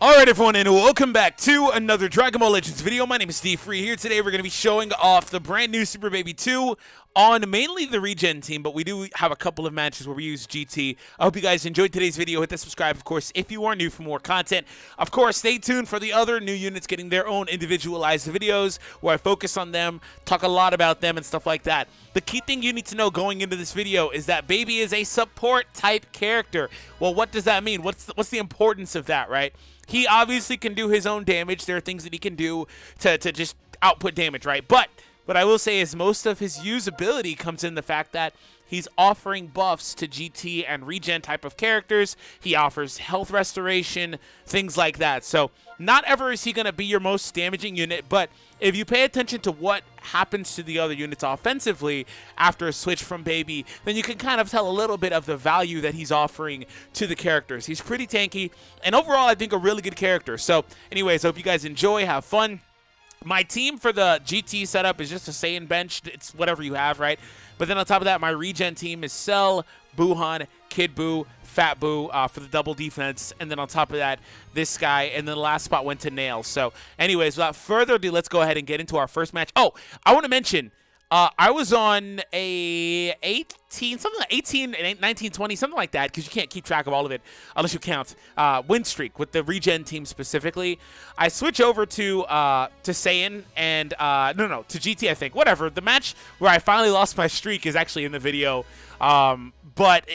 Alright everyone, and welcome back to another Dragon Ball Legends video. My name is Steve Free. Here today we're going to be showing off the brand new Super Baby 2 on mainly the Regen team, but we do have a couple of matches where we use GT. I hope you guys enjoyed today's video. Hit the subscribe, of course, if you are new for more content. Of course, stay tuned for the other new units getting their own individualized videos where I focus on them, talk a lot about them and stuff like that. The key thing you need to know going into this video is that Baby is a support type character. Well, what does that mean? What's the importance of that, right? He obviously can do his own damage. There are things that he can do to just output damage, right? But what I will say is most of his usability comes in the fact that he's offering buffs to GT and Regen type of characters. He offers health restoration, things like that. So not ever is he going to be your most damaging unit, but if you pay attention to what happens to the other units offensively after a switch from Baby, then you can kind of tell a little bit of the value that he's offering to the characters. He's pretty tanky, and overall I think a really good character. So anyways, hope you guys enjoy, have fun. My team for the GT setup is just a Saiyan bench. It's whatever you have, right? But then on top of that, my Regen team is Cell, Buhan, Kid Buu, Fat Buu for the double defense. And then on top of that, this guy. And then the last spot went to Nails. So anyways, without further ado, let's go ahead and get into our first match. Oh, I want to mention, I was on a 18, something like 18, 19, 20, something like that, because you can't keep track of all of it unless you count, win streak with the Regen team specifically. I switch over to Saiyan and, to GT, I think. Whatever. The match where I finally lost my streak is actually in the video. But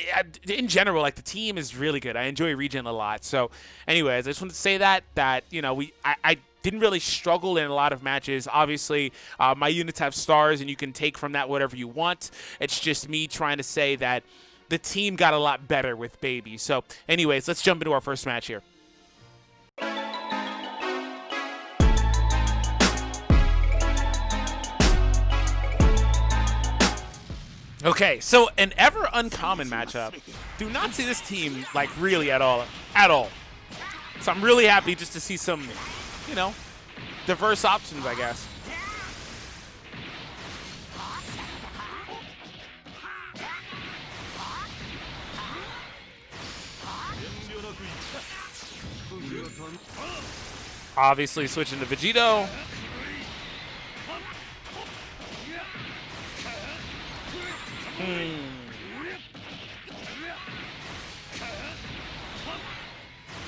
in general, like, the team is really good. I enjoy Regen a lot. So anyways, I just wanted to say that you know, I didn't really struggle in a lot of matches. Obviously, my units have stars, and you can take from that whatever you want. It's just me trying to say that the team got a lot better with Baby. So anyways, let's jump into our first match here. Okay, so an ever uncommon matchup. Do not see this team, like, really at all. So I'm really happy just to see some, you know, diverse options, I guess. Obviously switching to Vegeta.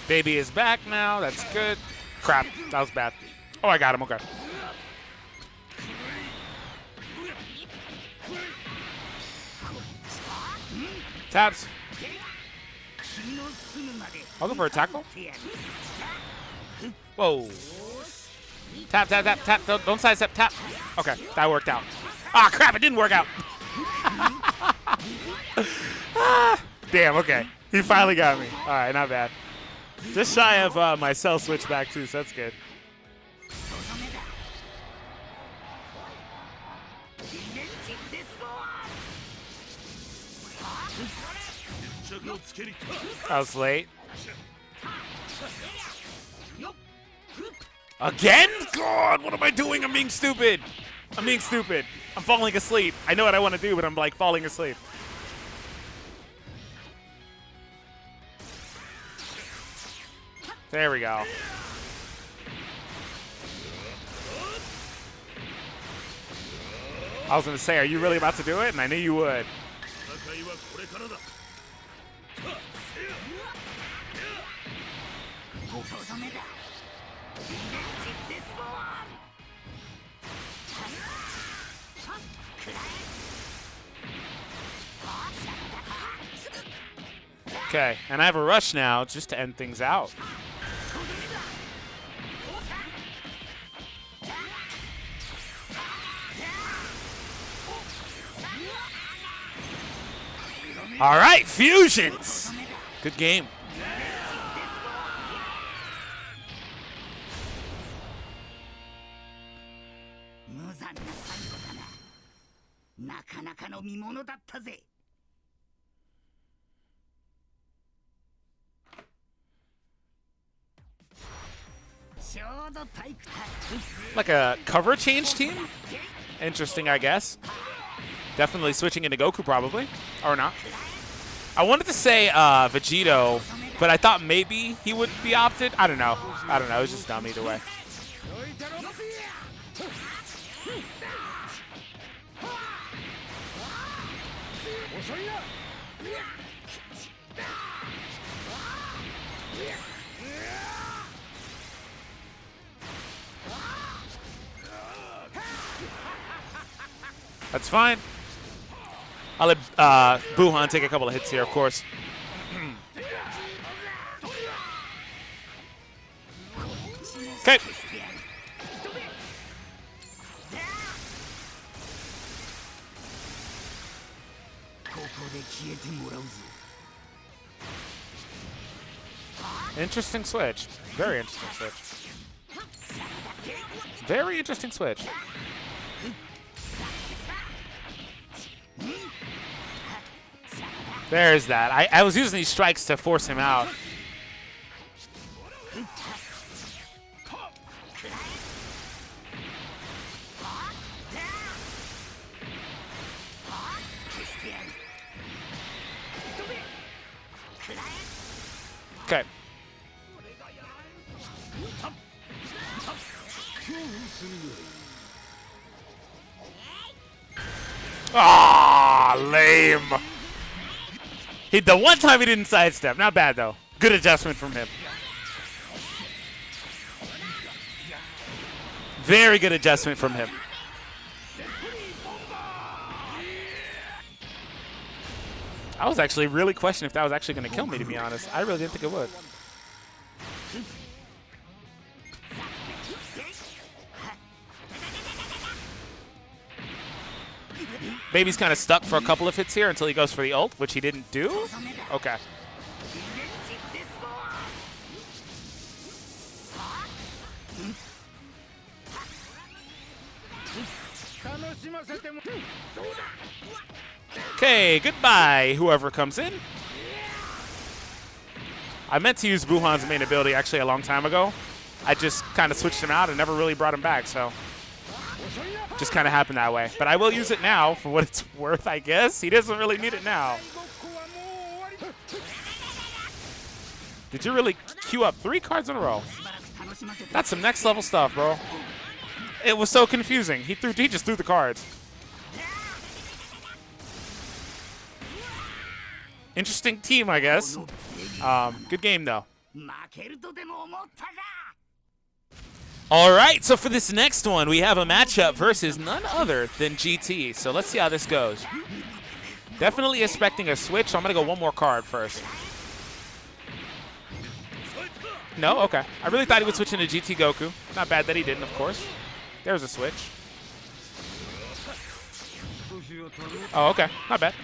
Baby is back now. That's good. Crap, that was bad. Oh, I got him. Okay. Taps. I'll go for a tackle. Whoa. Tap, tap, tap, tap. Don't sidestep. Tap. Okay, that worked out. Ah, crap, it didn't work out. Damn, okay. He finally got me. All right, not bad. Just shy of my Cell switch back, too, so that's good. That was late. Again? God, what am I doing? I'm being stupid. I'm being stupid. I'm falling asleep. I know what I want to do, but I'm, like, falling asleep. There we go. I was going to say, are you really about to do it? And I knew you would. Okay, and I have a rush now just to end things out. All right, fusions. Good game. Like a cover change team? Interesting, I guess. Definitely switching into Goku, probably. Or not. I wanted to say Vegeta But I thought maybe he would be opted. I don't know. I don't know. It was just dumb either way. That's fine. I'll let Buhan take a couple of hits here, of course. Okay. Interesting switch. Very interesting switch. Very interesting switch. There's that. I was using these strikes to force him out. Okay. Ah, lame. The one time he didn't sidestep. Not bad, though. Good adjustment from him. Very good adjustment from him. I was actually really questioning if that was actually going to kill me, to be honest. I really didn't think it would. Baby's kind of stuck for a couple of hits here until he goes for the ult, which he didn't do. Okay. Okay, goodbye, whoever comes in. I meant to use Buhan's main ability actually a long time ago. I just kind of switched him out and never really brought him back, so just kind of happened that way. But I will use it now for what it's worth, I guess. He doesn't really need it now. Did you really queue up 3 cards in a row? That's some next level stuff, bro. It was so confusing. He just threw the cards. Interesting team, I guess. Good game, though. All right, so for this next one, we have a matchup versus none other than GT. So let's see how this goes. Definitely expecting a switch, so I'm going to go one more card first. No? Okay. I really thought he would switch into GT Goku. Not bad that he didn't, of course. There's a switch. Oh, okay. Not bad.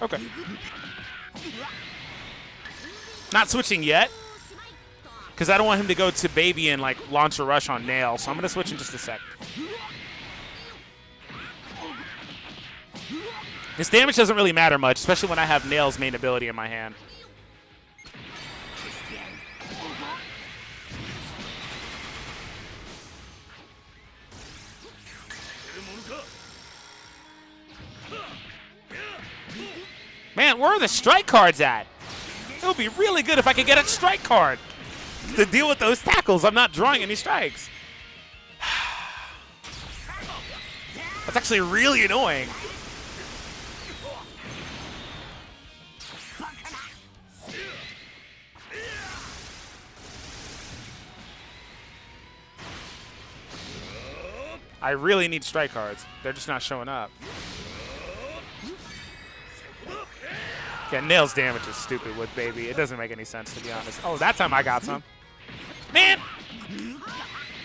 Okay. Not switching yet, because I don't want him to go to Baby and like launch a rush on Nail, so I'm going to switch in just a sec. This damage doesn't really matter much, especially when I have Nail's main ability in my hand. Man, where are the strike cards at? It would be really good if I could get a strike card to deal with those tackles. I'm not drawing any strikes. That's actually really annoying. I really need strike cards. They're just not showing up. Yeah, Nail's damage is stupid with Baby. It doesn't make any sense, to be honest. Oh, that time I got some. Man!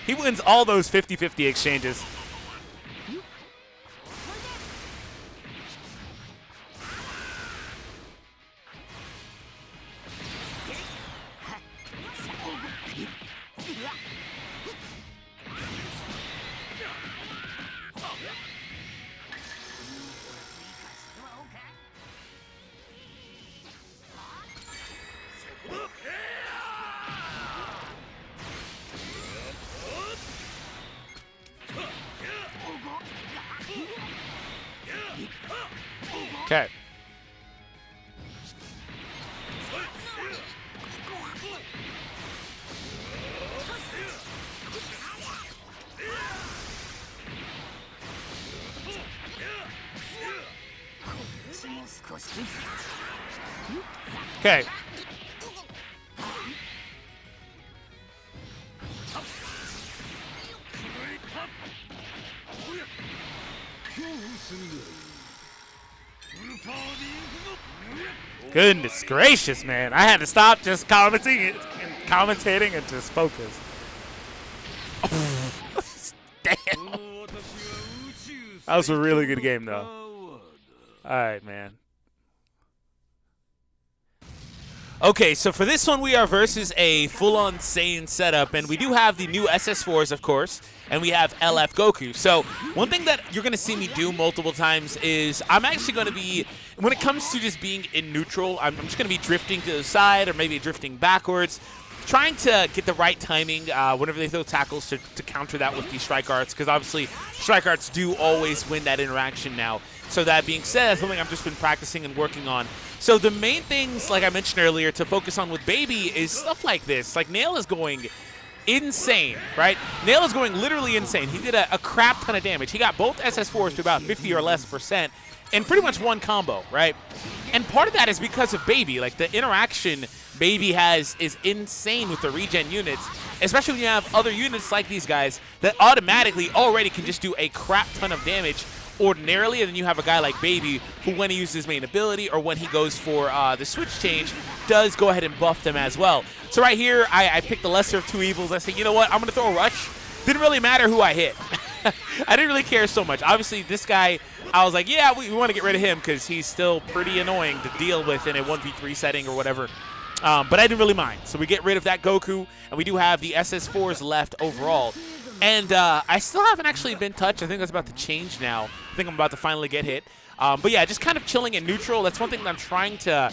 He wins all those 50-50 exchanges. Okay. Okay. Goodness gracious, man. I had to stop just commentating and just focus. Damn. That was a really good game, though. All right, man. Okay, so for this one, we are versus a full-on Saiyan setup, and we do have the new SS4s, of course, and we have LF Goku. So one thing that you're going to see me do multiple times is I'm actually going to be, when it comes to just being in neutral, I'm just going to be drifting to the side or maybe drifting backwards, trying to get the right timing whenever they throw tackles to counter that with the strike arts, because obviously strike arts do always win that interaction now. So that being said, that's something I've just been practicing and working on. So the main things, like I mentioned earlier, to focus on with Baby is stuff like this. Like Nail is going insane, right? Nail is going literally insane. He did a crap ton of damage. He got both SS4s to about 50 or less % in pretty much one combo, right? And part of that is because of Baby. Like the interaction Baby has is insane with the regen units, especially when you have other units like these guys that automatically already can just do a crap ton of damage ordinarily, and then you have a guy like Baby who, when he uses his main ability or when he goes for the switch change, does go ahead and buff them as well. So right here, I picked the lesser of two evils. I said, you know what, I'm going to throw a rush. Didn't really matter who I hit. I didn't really care so much. Obviously, this guy, I was like, yeah, we want to get rid of him because he's still pretty annoying to deal with in a 1v3 setting or whatever. But I didn't really mind. So we get rid of that Goku, and we do have the SS4s left overall. And I still haven't actually been touched. I think that's about to change now. I think I'm about to finally get hit. But yeah, just kind of chilling in neutral. That's one thing that I'm trying to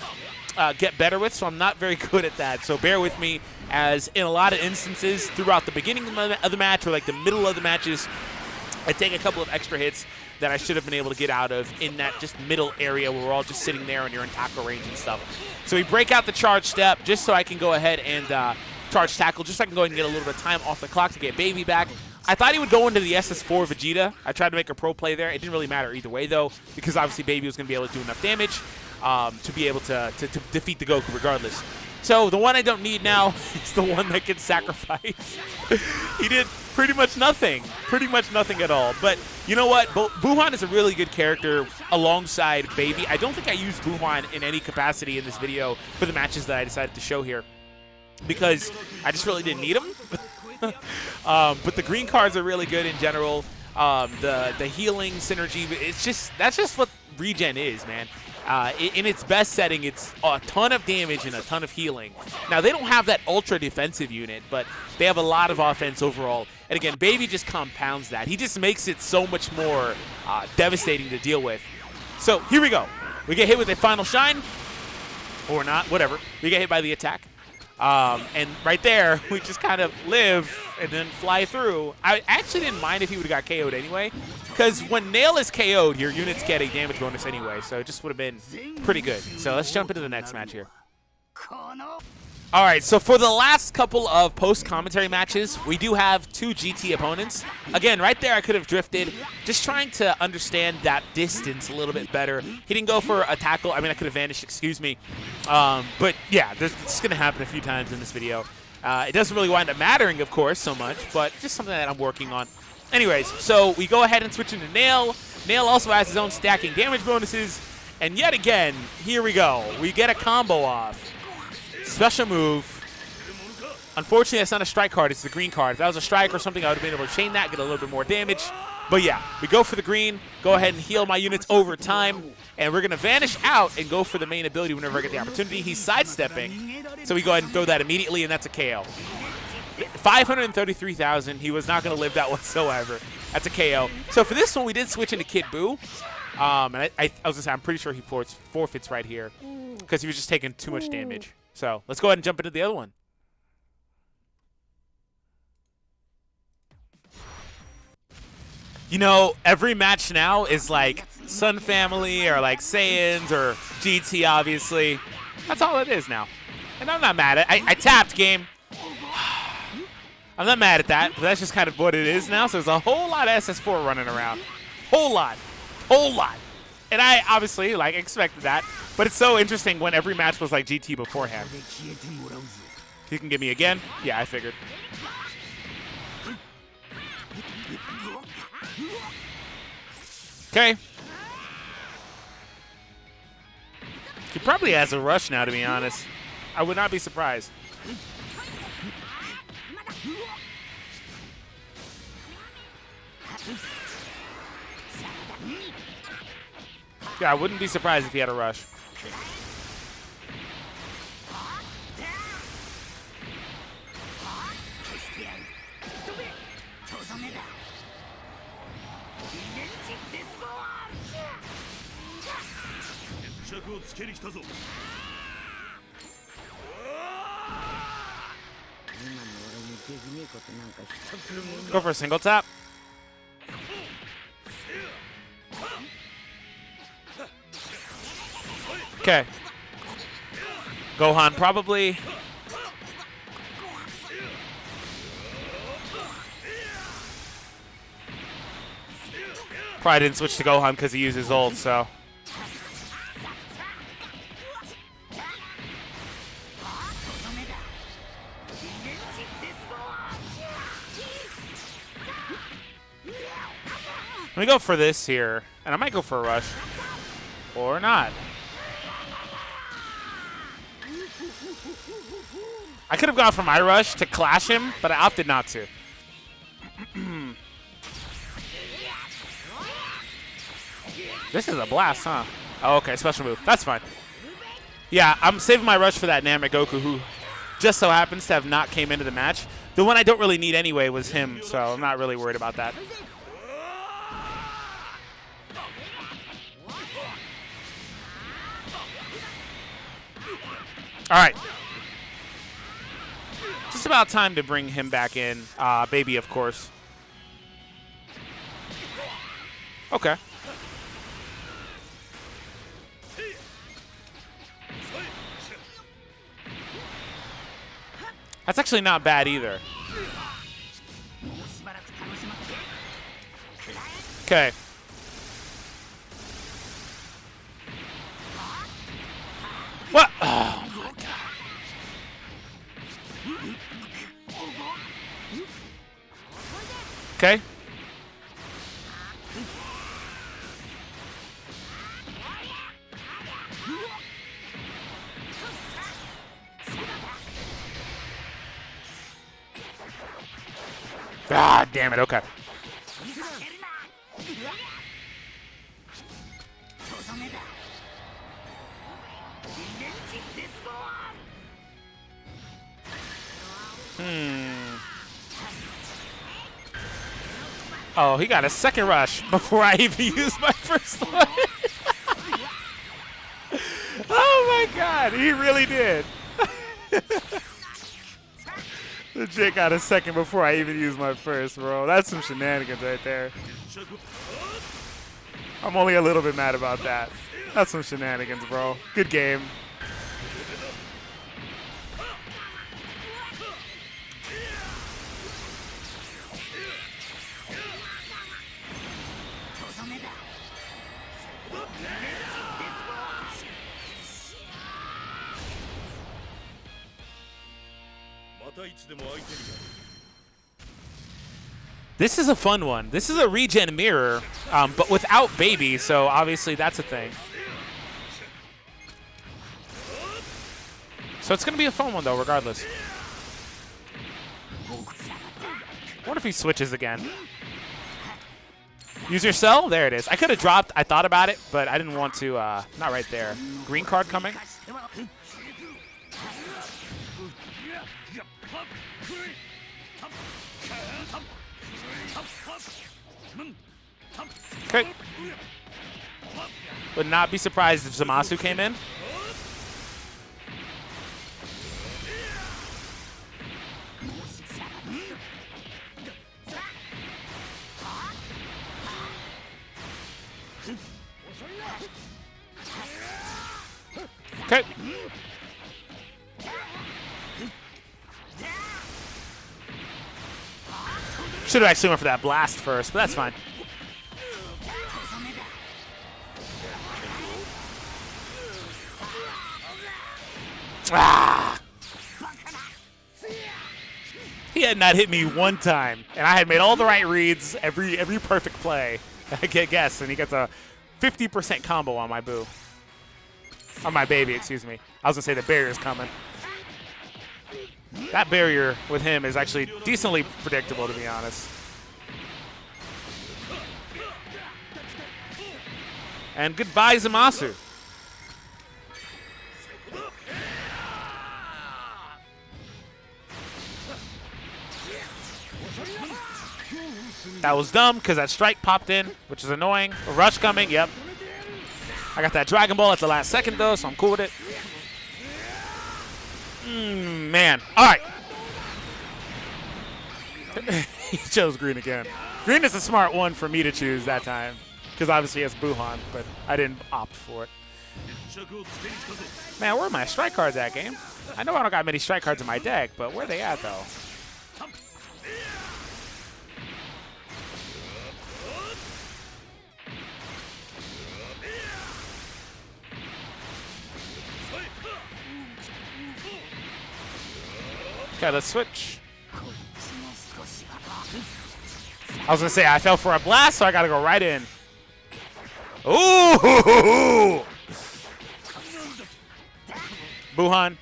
get better with, so I'm not very good at that. So bear with me, as in a lot of instances throughout the beginning of the match or like the middle of the matches, I take a couple of extra hits that I should have been able to get out of in that just middle area where we're all just sitting there and you're in tackle range and stuff. So we break out the charge step just so I can go ahead and charge tackle, just so I can go ahead and get a little bit of time off the clock to get Baby back. I thought he would go into the SS4 Vegeta. I tried to make a pro play there. It didn't really matter either way, though, because obviously Baby was going to be able to do enough damage to be able to defeat the Goku regardless. So the one I don't need now is the one that can sacrifice. He did pretty much nothing at all. But you know what? Buhan is a really good character alongside Baby. I don't think I used Buhan in any capacity in this video for the matches that I decided to show here, because I just really didn't need him. But the green cards are really good in general. The healing synergy, that's just what regen is, man. In its best setting, it's a ton of damage and a ton of healing. Now, they don't have that ultra defensive unit, but they have a lot of offense overall. And again, Baby just compounds that. He just makes it so much more devastating to deal with. So here we go. We get hit with a final shine, or not, whatever. We get hit by the attack. And right there, we just kind of live and then fly through. I actually didn't mind if he would have got KO'd anyway, because when Nail is KO'd, your units get a damage bonus anyway, so it just would have been pretty good. So let's jump into the next match here. All right, so for the last couple of post-commentary matches, we do have two GT opponents. Again, right there I could have drifted, just trying to understand that distance a little bit better. He didn't go for a tackle. I mean, I could have vanished, excuse me. But yeah, this is going to happen a few times in this video. It doesn't really wind up mattering, of course, so much, but just something that I'm working on. Anyways, so we go ahead and switch into Nail. Nail also has his own stacking damage bonuses. And yet again, here we go. We get a combo off. Special move. Unfortunately, that's not a strike card. It's the green card. If that was a strike or something, I would have been able to chain that, get a little bit more damage. But yeah, we go for the green, go ahead and heal my units over time, and we're going to vanish out and go for the main ability whenever I get the opportunity. He's sidestepping, so we go ahead and throw that immediately, and that's a KO. 533,000. He was not going to live that whatsoever. That's a KO. So for this one, we did switch into Kid Buu. And I was going to say, I'm pretty sure he forfeits right here because he was just taking too much damage. So let's go ahead and jump into the other one. You know, every match now is like Sun Family or like Saiyans or GT, obviously. That's all it is now. And I'm not mad at it. I tapped game. I'm not mad at that, but that's just kind of what it is now. So there's a whole lot of SS4 running around. Whole lot. Whole lot. And I obviously like expected that. But it's so interesting when every match was like GT beforehand. You can get me again? Yeah, I figured. Okay. He probably has a rush now, to be honest. I would not be surprised. Yeah, I wouldn't be surprised if he had a rush. Go for a single tap. Okay. Gohan probably. Probably didn't switch to Gohan because he uses ult, so. Let me go for this here, and I might go for a rush. Or not. I could have gone for my rush to clash him, but I opted not to. This is a blast, huh? Oh, okay, special move. That's fine. Yeah, I'm saving my rush for that Namek Goku, who just so happens to have not came into the match. The one I don't really need anyway was him, so I'm not really worried about that. All right. Just about time to bring him back in. Baby, of course. Okay. That's actually not bad either. Okay. What? Oh, my God. Okay. Ah, damn it. Okay. Oh, he got a second rush before I even used my first one. Oh, my God. He really did. Legit got a second before I even used my first, bro. That's some shenanigans right there. I'm only a little bit mad about that. That's some shenanigans, bro. Good game. This is a fun one. This is a regen mirror, but without baby, so obviously that's a thing. So it's going to be a fun one, though, regardless. I wonder if he switches again. Use your cell? There it is. I could have dropped. I thought about it, but I didn't want to. Not right there. Green card coming. Okay. Would not be surprised if Zamasu came in. Should have actually went for that blast first, but that's fine. Ah! He had not hit me one time, and I had made all the right reads, every perfect play. I get guess, and he gets a 50% combo on my boo. On my baby, excuse me. I was gonna say the barrier's coming. That barrier with him is actually decently predictable, to be honest. And goodbye, Zamasu. That was dumb because that strike popped in, which is annoying. A rush coming, yep. I got that Dragon Ball at the last second, though, so I'm cool with it. Man. All right. He chose green again. Green is a smart one for me to choose that time because obviously he has Buhan, but I didn't opt for it. Man, where are my strike cards at, game? I know I don't got many strike cards in my deck, but where are they at, though? Okay, let's switch. I was gonna say I fell for a blast, so I gotta go right in. Ooh! Buhan.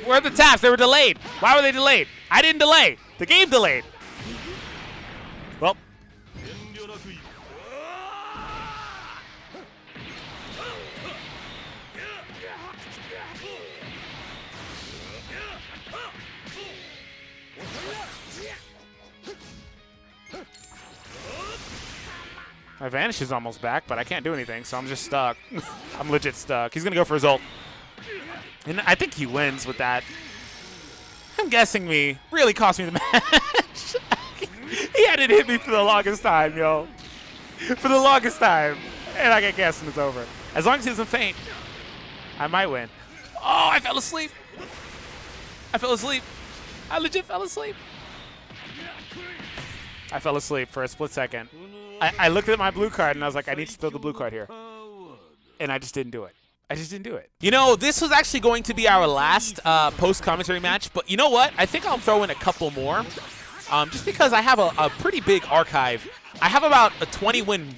Where are the taps? They were delayed. Why were they delayed? I didn't delay. The game delayed. Well. My Vanish is almost back, but I can't do anything, so I'm just stuck. I'm legit stuck. He's going to go for his ult. And I think he wins with that. I'm guessing me really cost me the match. He hadn't hit me for the longest time, yo. For the longest time. And I get guessed and it's over. As long as he doesn't faint, I might win. Oh, I fell asleep. I fell asleep. I legit fell asleep. I fell asleep for a split second. I looked at my blue card and I was like, I need to throw the blue card here. And I just didn't do it. I just didn't do it. You know, this was actually going to be our last post-commentary match, but you know what? I think I'll throw in a couple more. Just because I have a pretty big archive. I have about a 20-win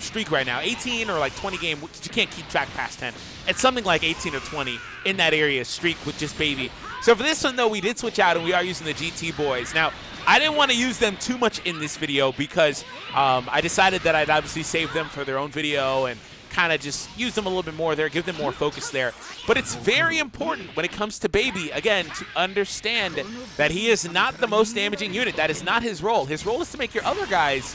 streak right now. 18 or like 20 game, you can't keep track past 10. It's something like 18 or 20 in that area streak with just baby. So for this one, though, we did switch out and we are using the GT boys. Now, I didn't want to use them too much in this video because I decided that I'd obviously save them for their own video and kind of just use them a little bit more there, give them more focus there. But it's very important when it comes to baby, again, to understand that he is not the most damaging unit. That is not his role. His role is to make your other guys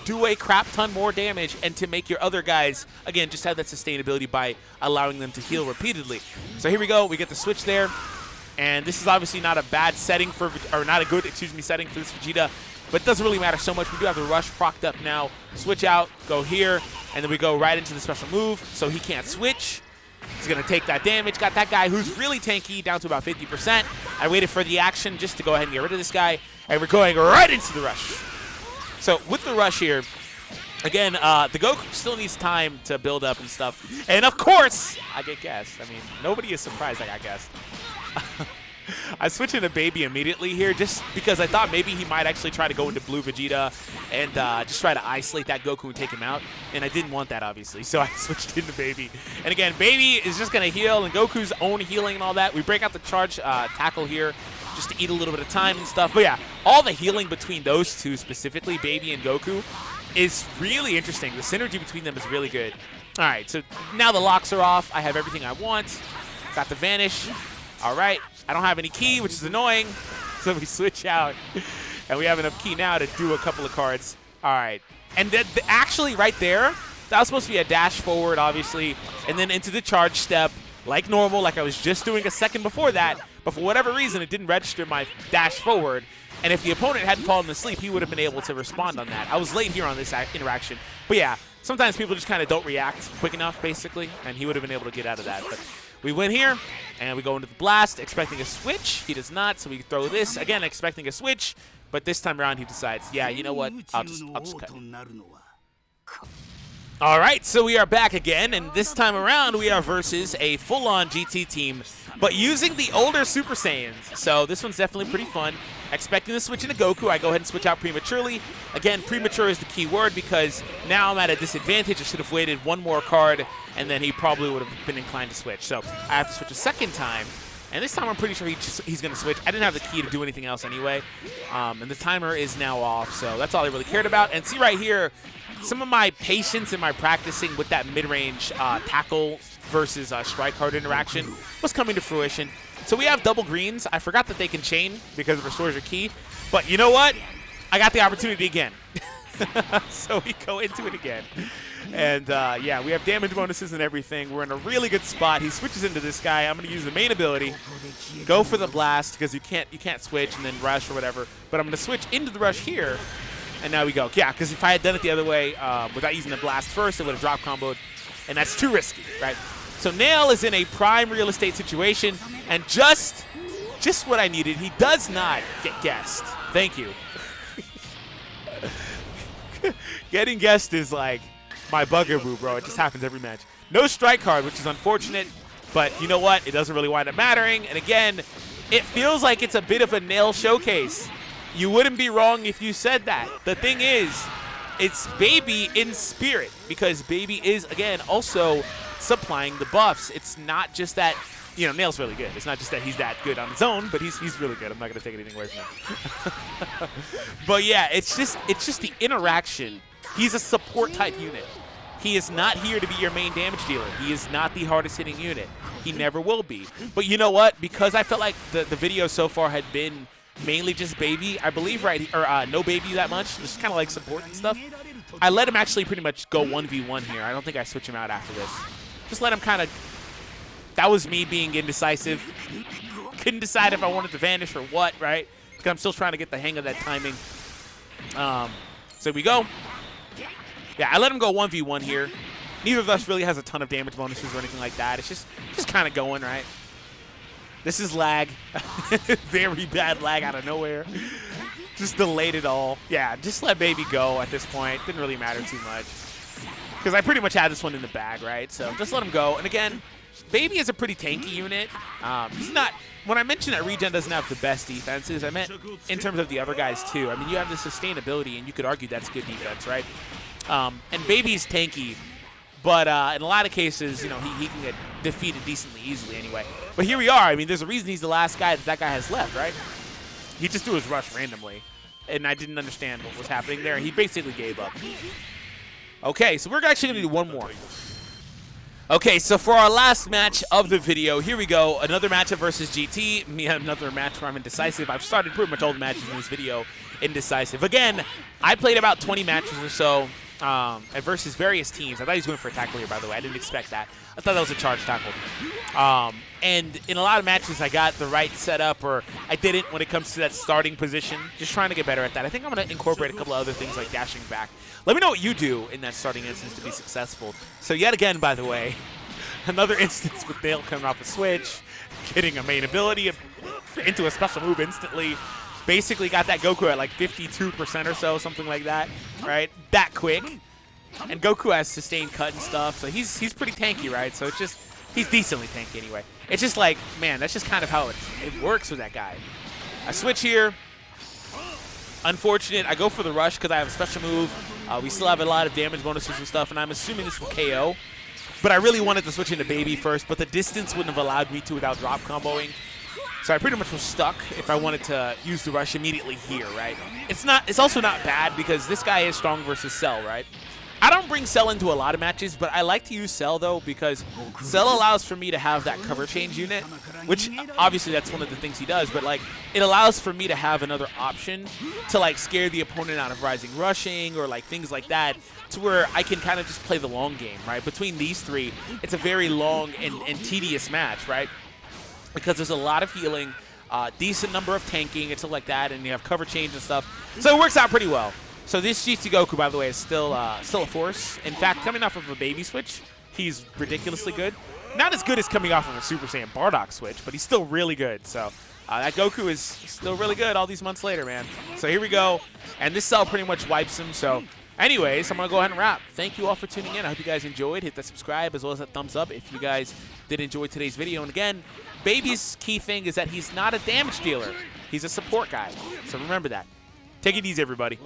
do a crap ton more damage and to make your other guys, again, just have that sustainability by allowing them to heal repeatedly. So here we go. We get the switch there. And this is obviously not a bad setting for, or not a good, setting for this Vegeta, but it doesn't really matter so much. We do have the rush procced up now. Switch out, go here, and then we go right into the special move, so he can't switch. He's going to take that damage. Got that guy who's really tanky down to about 50%. I waited for the action just to go ahead and get rid of this guy, and we're going right into the rush. So with the rush here, again, the Goku still needs time to build up and stuff. And of course, I get guessed. I mean, nobody is surprised I got guessed. I switched into baby immediately here just because I thought maybe he might actually try to go into blue Vegeta and just try to isolate that Goku and take him out. And I didn't want that, obviously, so I switched into baby. And again, baby is just going to heal and Goku's own healing and all that. We break out the charge tackle here just to eat a little bit of time and stuff. But yeah, all the healing between those two, specifically baby and Goku, is really interesting. The synergy between them is really good. All right, so now the locks are off. I have everything I want. Got the Vanish. All right, I don't have any key, which is annoying. So we switch out, and we have enough key now to do a couple of cards. All right, and actually right there, that was supposed to be a dash forward, obviously, and then into the charge step, like normal, like I was just doing a second before that. But for whatever reason, it didn't register my dash forward. And if the opponent hadn't fallen asleep, he would have been able to respond on that. I was late here on this interaction. But yeah, sometimes people just kind of don't react quick enough, basically, and he would have been able to get out of that. But We win here, and we go into the blast, expecting a switch. He does not, so we throw this, again, expecting a switch. But this time around, he decides, yeah, you know what, I'll just cut. All right, so we are back again, and this time around, we are versus a full-on GT team, but using the older Super Saiyans. So this one's definitely pretty fun. Expecting to switch into Goku, I go ahead and switch out prematurely. Again, premature is the key word because now I'm at a disadvantage. I should have waited one more card, and then he probably would have been inclined to switch. So I have to switch a second time, and this time I'm pretty sure he's going to switch. I didn't have the key to do anything else anyway, and the timer is now off, so that's all I really cared about. And see right here, some of my patience and my practicing with that mid-range tackle versus strike card interaction was coming to fruition. So we have double greens. I forgot that they can chain because it restores your key. But you know what? I got the opportunity again. So we go into it again. And yeah, we have damage bonuses and everything. We're in a really good spot. He switches into this guy. I'm going to use the main ability. Go for the blast because you can't switch and then rush or whatever. But I'm going to switch into the rush here. And now we go. Yeah, because if I had done it the other way without using the blast first, it would have drop comboed. And that's too risky, right? So Nail is in a prime real estate situation, and just what I needed. He does not get guessed. Thank you. Getting guessed is like my bugaboo, bro. It just happens every match. No strike card, which is unfortunate, but you know what? It doesn't really wind up mattering. And again, it feels like it's a bit of a Nail showcase. You wouldn't be wrong if you said that. The thing is, it's Baby in spirit, because Baby is, again, also supplying the buffs. It's not just that, you know, Nail's really good. It's not just that he's that good on his own, but he's really good. I'm not going to take anything away from him. But yeah, it's just the interaction. He's a support type unit. He is not here to be your main damage dealer. He is not the hardest hitting unit. He never will be. But you know what? Because I felt like the video so far had been mainly just Baby, I believe, right? Or no Baby that much. Just kind of like support and stuff. I let him actually pretty much go 1v1 here. I don't think I switch him out after this. Just let him kind of... That was me being indecisive. Couldn't decide if I wanted to vanish or what, right? Because I'm still trying to get the hang of that timing. So we go. Yeah, I let him go 1v1 here. Neither of us really has a ton of damage bonuses or anything like that. It's just kind of going, right? This is lag. Very bad lag out of nowhere. Just delayed it all. Yeah, just let Baby go at this point. Didn't really matter too much. Because I pretty much had this one in the bag, right? So just let him go. And again, Baby is a pretty tanky unit. He's not... When I mentioned that Regen doesn't have the best defenses, I meant in terms of the other guys too. I mean, you have the sustainability, and you could argue that's good defense, right? And Baby's tanky, but in a lot of cases, you know, he can get defeated decently easily anyway. But here we are. I mean, there's a reason he's the last guy that guy has left, right? He just threw his rush randomly, and I didn't understand what was happening there. He basically gave up. Okay, so we're actually going to do one more. Okay, so for our last match of the video, here we go. Another matchup versus GT. Me, another match where I'm indecisive. I've started pretty much all the matches in this video indecisive. Again, I played about 20 matches or so versus various teams. I thought he was going for a tackle here, by the way. I didn't expect that. I thought that was a charge tackle. And in a lot of matches, I got the right setup, or I didn't when it comes to that starting position. Just trying to get better at that. I think I'm going to incorporate a couple of other things like dashing back. Let me know what you do in that starting instance to be successful. So yet again, by the way, another instance with Nail coming off a switch, getting a main ability into a special move instantly. Basically got that Goku at like 52% or so, something like that, right? That quick. And Goku has sustained cut and stuff, so he's pretty tanky, right? So it's just, he's decently tanky anyway. It's just like, man, that's just kind of how it works with that guy. I switch here. Unfortunate, I go for the rush because I have a special move. We still have a lot of damage bonuses and stuff, and I'm assuming this will KO. But I really wanted to switch into Baby first, but the distance wouldn't have allowed me to without drop comboing. So I pretty much was stuck if I wanted to use the rush immediately here, right? It's also not bad because this guy is strong versus Cell, right? I don't bring Cell into a lot of matches, but I like to use Cell, though, because Cell allows for me to have that cover change unit, which obviously that's one of the things he does, but like it allows for me to have another option to like scare the opponent out of rising rushing or like things like that, to where I can kind of just play the long game, right? Between these three, it's a very long and tedious match, right? Because there's a lot of healing, decent number of tanking and stuff like that, and you have cover change and stuff. So it works out pretty well. So this GT Goku, by the way, is still a force. In fact, coming off of a Baby switch, he's ridiculously good. Not as good as coming off of a Super Saiyan Bardock switch, but he's still really good. So that Goku is still really good all these months later, man. So here we go. And this cell pretty much wipes him. So anyways, I'm going to go ahead and wrap. Thank you all for tuning in. I hope you guys enjoyed. Hit that subscribe as well as that thumbs up if you guys did enjoy today's video. And again, Baby's key thing is that he's not a damage dealer. He's a support guy. So remember that. Take it easy, everybody.